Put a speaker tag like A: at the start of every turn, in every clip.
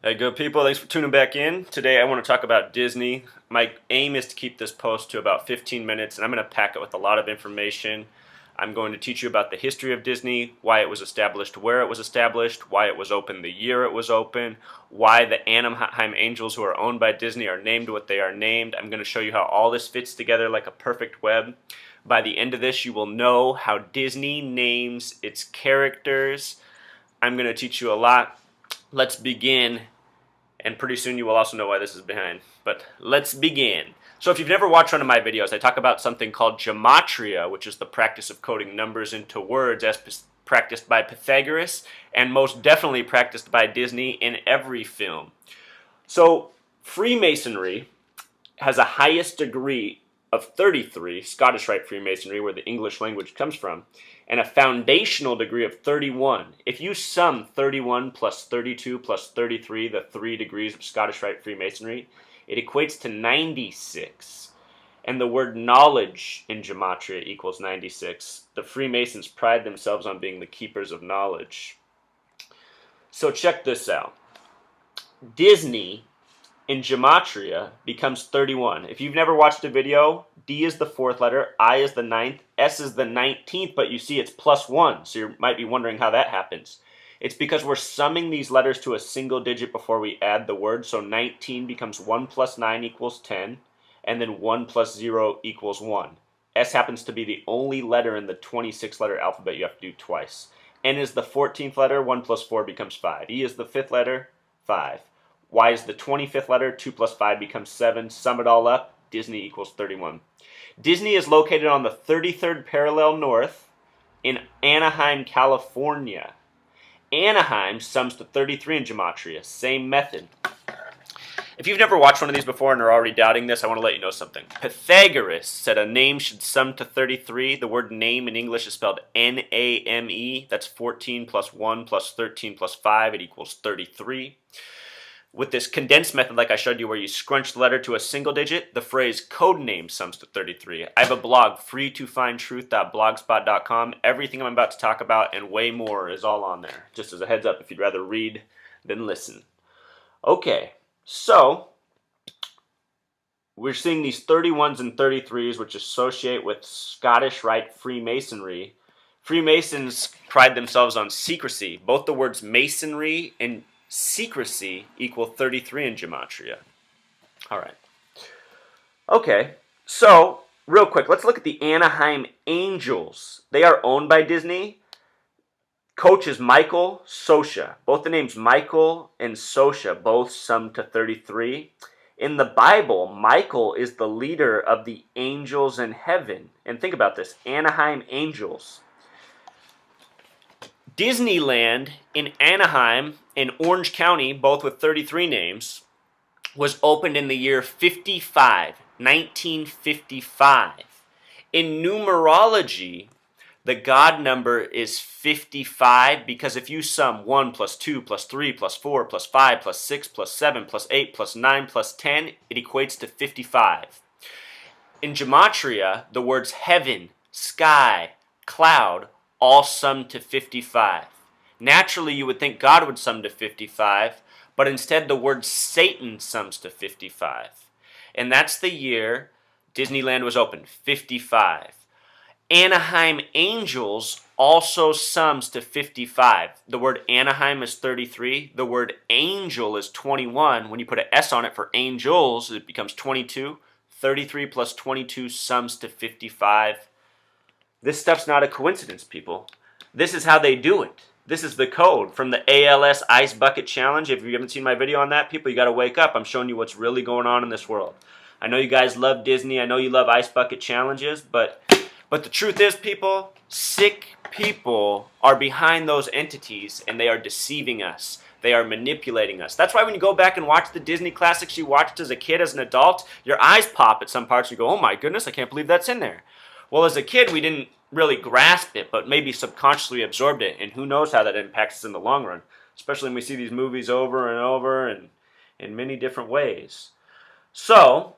A: Hey, good people. Thanks for tuning back in. Today I want to talk about Disney. My aim is to keep this post to about 15 minutes, and I'm going to pack it with a lot of information. I'm going to teach you about the history of Disney, why it was established, where it was established, why it was open the year it was open, why the Anaheim Angels, who are owned by Disney, are named what they are named. I'm going to show you how all this fits together like a perfect web. By the end of this, you will know how Disney names its characters. I'm going to teach you a lot. Let's begin. And pretty soon you will also know why this is behind. But let's begin. So if you've never watched one of my videos, I talk about something called gematria, which is the practice of coding numbers into words as practiced by Pythagoras, and most definitely practiced by Disney in every film. So Freemasonry has a highest degree of 33, Scottish Rite Freemasonry, where the English language comes from, and a foundational degree of 31. If you sum 31 plus 32 plus 33, the 3 degrees of Scottish Rite Freemasonry, it equates to 96. And the word knowledge in gematria equals 96. The Freemasons pride themselves on being the keepers of knowledge. So check this out. Disney in gematria becomes 31. If you've never watched a video, D is the 4th letter, I is the 9th, S is the 19th, but you see it's plus 1, so you might be wondering how that happens. It's because we're summing these letters to a single digit before we add the word, so 19 becomes 1 plus 9 equals 10, and then 1 plus 0 equals 1. S happens to be the only letter in the 26-letter alphabet you have to do twice. N is the 14th letter, 1 plus 4 becomes 5. E is the 5th letter, 5. Y is the 25th letter, 2 plus 5 becomes 7. Sum it all up, Disney equals 31. Disney is located on the 33rd parallel north in Anaheim, California. Anaheim sums to 33 in gematria, same method. If you've never watched one of these before and are already doubting this, I want to let you know something. Pythagoras said a name should sum to 33. The word name in English is spelled N-A-M-E. That's 14 plus 1 plus 13 plus 5. It equals 33. With this condensed method like I showed you where you scrunch the letter to a single digit, the phrase codename sums to 33. I have a blog, freetofindtruth.blogspot.com. Everything I'm about to talk about and way more is all on there. Just as a heads up if you'd rather read than listen. Okay, so we're seeing these 31s and 33s which associate with Scottish Rite Freemasonry. Freemasons pride themselves on secrecy. Both the words masonry and secrecy equal 33 in gematria. All right. Okay, so real quick, let's look at the Anaheim Angels. They are owned by Disney. Coach is Michael Sosha. Both the names Michael and Sosha both sum to 33. In the Bible, Michael is the leader of the angels in heaven. And think about this, Anaheim Angels. Disneyland in Anaheim and Orange County, both with 33 names, was opened in the year 1955. In numerology, the God number is 55 because if you sum 1 plus 2 plus 3 plus 4 plus 5 plus 6 plus 7 plus 8 plus 9 plus 10, it equates to 55. In gematria, the words heaven, sky, cloud, all sum to 55. Naturally, you would think God would sum to 55, but instead the word Satan sums to 55. And that's the year Disneyland was opened, 55. Anaheim Angels also sums to 55. The word Anaheim is 33. The word angel is 21. When you put an S on it for angels, it becomes 22. 33 plus 22 sums to 55. This stuff's not a coincidence, people. This is how they do it. This is the code from the ALS Ice Bucket Challenge. If you haven't seen my video on that, people, you got to wake up. I'm showing you what's really going on in this world. I know you guys love Disney. I know you love Ice Bucket Challenges, but the truth is, people, sick people are behind those entities, and they are deceiving us. They are manipulating us. That's why when you go back and watch the Disney classics you watched as a kid, as an adult, your eyes pop at some parts. You go, oh my goodness, I can't believe that's in there. Well, as a kid, we didn't really grasp it, but maybe subconsciously absorbed it, and who knows how that impacts us in the long run, especially when we see these movies over and over and in many different ways. So,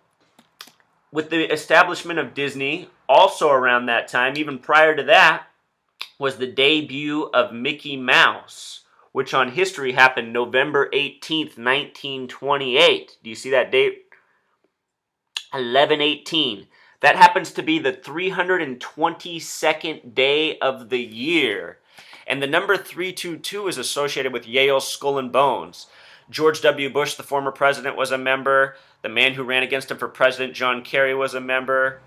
A: with the establishment of Disney, also around that time, even prior to that, was the debut of Mickey Mouse. which on history happened November 18th, 1928. Do you see that date? 11/18. That happens to be the 322nd day of the year. And the number 322 is associated with Yale's Skull and Bones. George W. Bush, the former president, was a member. The man who ran against him for president, John Kerry, was a member.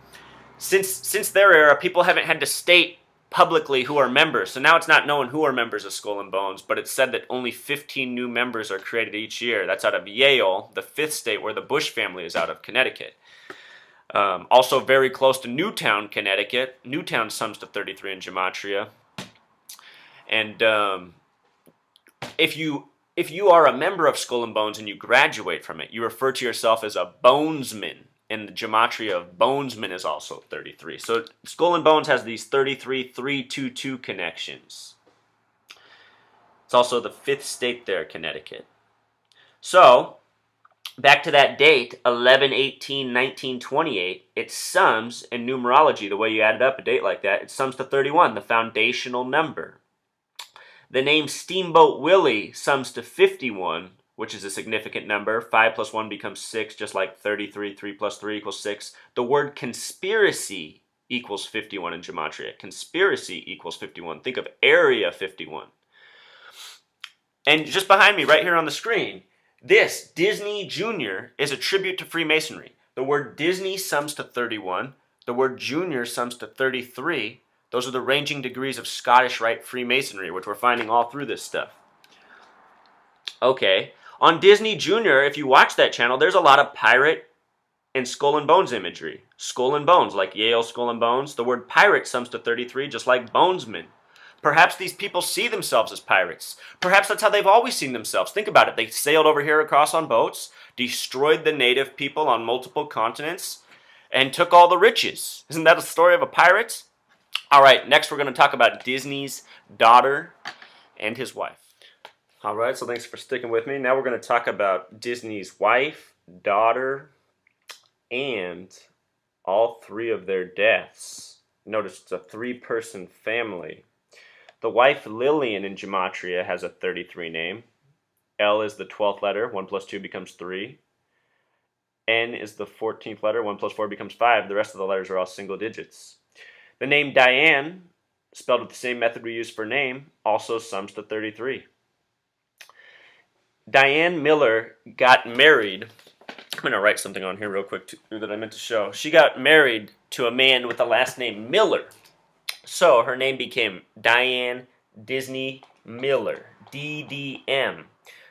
A: Since their era, people haven't had to state publicly who are members. So now it's not known who are members of Skull and Bones, but it's said that only 15 new members are created each year. That's out of Yale, the fifth state where the Bush family is out of, Connecticut. Also very close to Newtown, Connecticut. Newtown sums to 33 in gematria. And if you are a member of Skull and Bones and you graduate from it, you refer to yourself as a bonesman. And the gematria of bonesman is also 33. So Skull and Bones has these 33 322 connections. It's also the fifth state there, Connecticut. So back to that date, 11/18/1928, it sums in numerology, the way you added up a date like that, it sums to 31, the foundational number. The name Steamboat Willie sums to 51, which is a significant number. 5 plus 1 becomes 6, just like 33, 3 plus 3 equals 6. The word conspiracy equals 51 in gematria. Conspiracy equals 51. Think of Area 51. And just behind me, right here on the screen, this, Disney Junior, is a tribute to Freemasonry. The word Disney sums to 31. The word Junior sums to 33. Those are the ranging degrees of Scottish Rite Freemasonry, which we're finding all through this stuff. Okay, on Disney Junior, if you watch that channel, there's a lot of pirate and Skull and Bones imagery. Skull and Bones, like Yale Skull and Bones. The word pirate sums to 33, just like bonesman. Perhaps these people see themselves as pirates. Perhaps that's how they've always seen themselves. Think about it. They sailed over here across on boats, destroyed the native people on multiple continents, and took all the riches. Isn't that a story of a pirate? All right, next we're going to talk about Disney's daughter and his wife. All right, so thanks for sticking with me. Now we're going to talk about Disney's wife, daughter, and all three of their deaths. Notice it's a three-person family. The wife, Lillian, in gematria has a 33 name. L is the 12th letter. 1 plus 2 becomes 3. N is the 14th letter. 1 plus 4 becomes 5. The rest of the letters are all single digits. The name Diane, spelled with the same method we use for name, also sums to 33. Diane Miller got married. I'm going to write something on here real quick that I meant to show. She got married to a man with the last name Miller. So her name became Diane Disney Miller, DDM.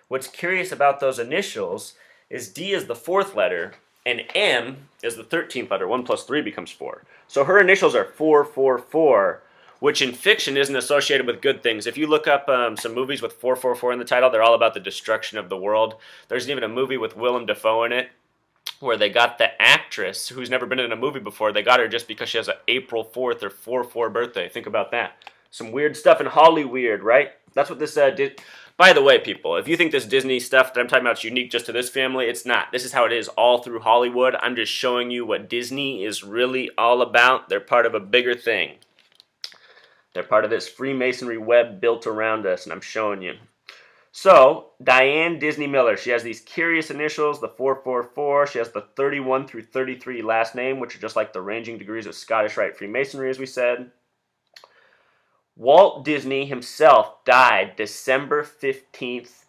A: What's curious about those initials is D is the 4th letter, and M is the 13th letter. 1 plus 3 becomes 4. So her initials are 444, which in fiction isn't associated with good things. If you look up some movies with 444 in the title, they're all about the destruction of the world. There's even a movie with Willem Dafoe in it where they got the actress who's never been in a movie before. They got her just because she has an April 4th or 4/4 birthday. Think about that. Some weird stuff in Hollywood, right? That's what this did. By the way, people, if you think this Disney stuff that I'm talking about is unique just to this family, it's not. This is how it is all through Hollywood. I'm just showing you what Disney is really all about. They're part of a bigger thing. They're part of this Freemasonry web built around us, and I'm showing you. So, Diane Disney Miller, she has these curious initials, the 444. She has the 31 through 33 last name, which are just like the ranging degrees of Scottish Rite Freemasonry, as we said. Walt Disney himself died December 15th,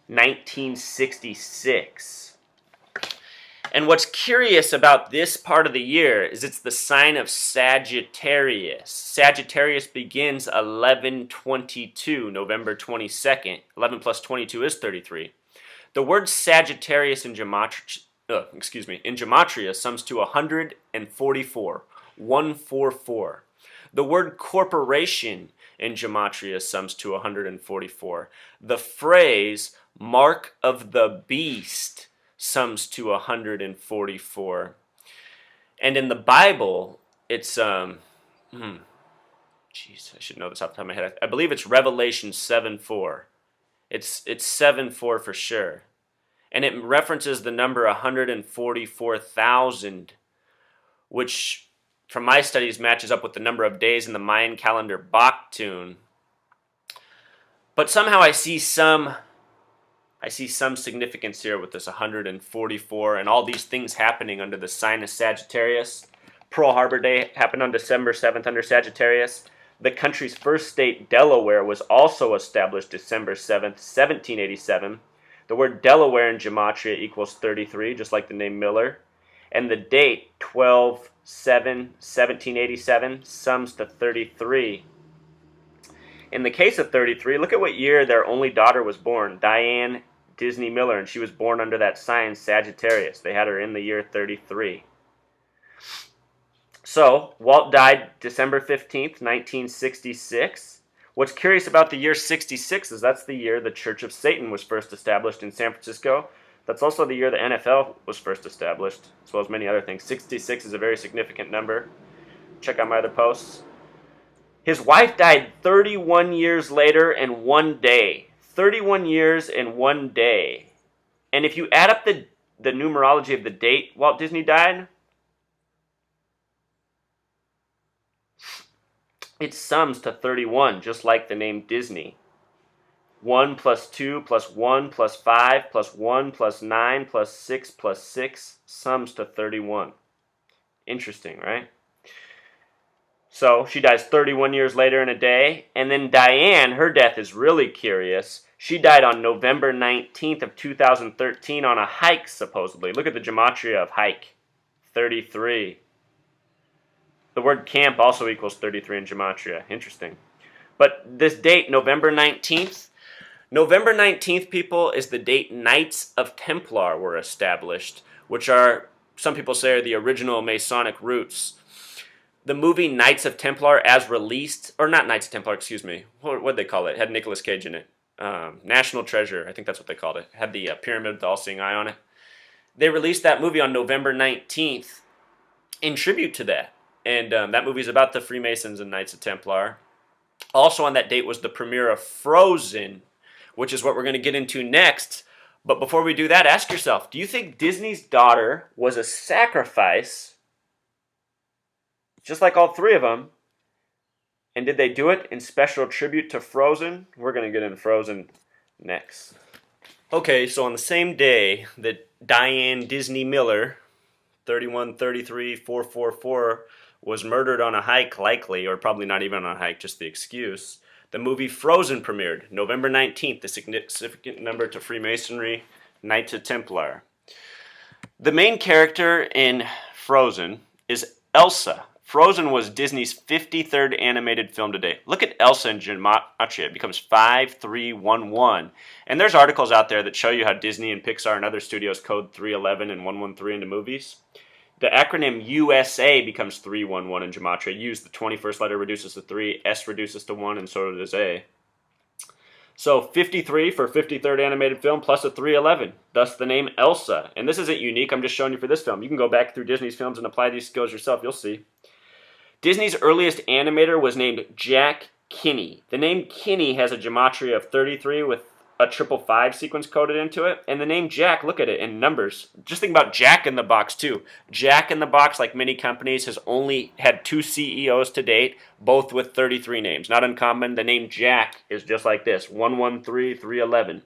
A: 1966. And what's curious about this part of the year is it's the sign of Sagittarius. Sagittarius begins 11/22, November 22nd. 11 plus 22 is 33. The word Sagittarius in gematria sums to 144. 144. The word corporation in gematria sums to 144. The phrase mark of the beast sums to 144. And in the Bible, it's, I should know this off the top of my head. I believe it's Revelation 7:4. It's 7:4 for sure. And it references the number 144,000, which from my studies matches up with the number of days in the Mayan calendar Baktun. But somehow I see some significance here with this 144 and all these things happening under the sign of Sagittarius. Pearl Harbor Day happened on December 7th under Sagittarius. The country's first state, Delaware, was also established December 7th, 1787. The word Delaware in gematria equals 33, just like the name Miller. And the date, 12/7/1787, sums to 33. In the case of 33, look at what year their only daughter was born, Diane Disney Miller, and she was born under that sign, Sagittarius. They had her in the year 33. So, Walt died December 15th, 1966. What's curious about the year 66 is that's the year the Church of Satan was first established in San Francisco. That's also the year the NFL was first established, as well as many other things. 66 is a very significant number. Check out my other posts. His wife died 31 years later and 1 day. 31 years and 1 day. And if you add up the numerology of the date Walt Disney died, it sums to 31, just like the name Disney. 1 plus 2 plus 1 plus 5 plus 1 plus 9 plus 6 plus 6 sums to 31. Interesting, right? So she dies 31 years later in a day. And then Diane, her death is really curious. She died on November 19th of 2013 on a hike, supposedly. Look at the gematria of hike. 33. The word camp also equals 33 in gematria. Interesting. But this date, November 19th, people, is the date Knights of Templar were established, which are, some people say, are the original Masonic roots. The movie Knights of Templar, as released, or not Knights of Templar, excuse me, what did they call it? It had Nicolas Cage in it. National Treasure, I think that's what they called it. It had the pyramid with the all-seeing eye on it. They released that movie on November 19th in tribute to that. And that movie is about the Freemasons and Knights of Templar. Also on that date was the premiere of Frozen, which is what we're going to get into next. But before we do that, ask yourself, do you think Disney's daughter was a sacrifice, just like all three of them? And did they do it in special tribute to Frozen? We're going to get into Frozen next. Okay, so on the same day that Diane Disney Miller, 31-33-444, was murdered on a hike, likely, or probably not even on a hike, just the excuse, the movie Frozen premiered, November 19th, the significant number to Freemasonry, Knights of Templar. The main character in Frozen is Elsa. Frozen was Disney's 53rd animated film to date. Look at Elsa in gematria. It becomes 5311. And there's articles out there that show you how Disney and Pixar and other studios code 311 and 113 into movies. The acronym USA becomes 311 in gematria. Use the 21st letter reduces to 3, S reduces to 1, and so does A. So 53 for 53rd animated film plus a 311. Thus the name Elsa. And this isn't unique. I'm just showing you for this film. You can go back through Disney's films and apply these skills yourself. You'll see. Disney's earliest animator was named Jack Kinney. The name Kinney has a gematria of 33 with a 555 sequence coded into it. And the name Jack, look at it in numbers. Just think about Jack in the Box too. Jack in the Box, like many companies, has only had 2 CEOs to date, both with 33 names. Not uncommon. The name Jack is just like this, 113-311.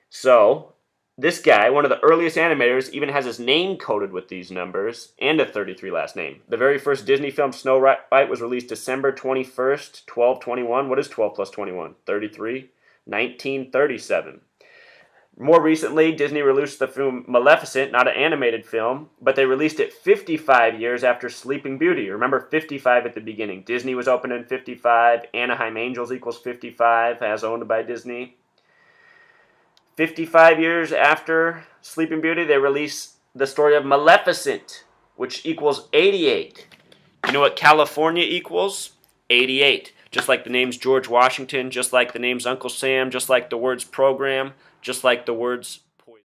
A: So this guy, one of the earliest animators, even has his name coded with these numbers and a 33 last name. The very first Disney film, Snow White, was released December 21st, 1221. What is 12 plus 21? 33. 1937. More recently, Disney released the film Maleficent, not an animated film, but they released it 55 years after Sleeping Beauty. Remember 55 at the beginning. Disney was opened in 55. Anaheim Angels equals 55, as owned by Disney. 55 years after Sleeping Beauty, they released the story of Maleficent, which equals 88. You know what California equals? 88. Just like the names George Washington, just like the names Uncle Sam, just like the words program, just like the words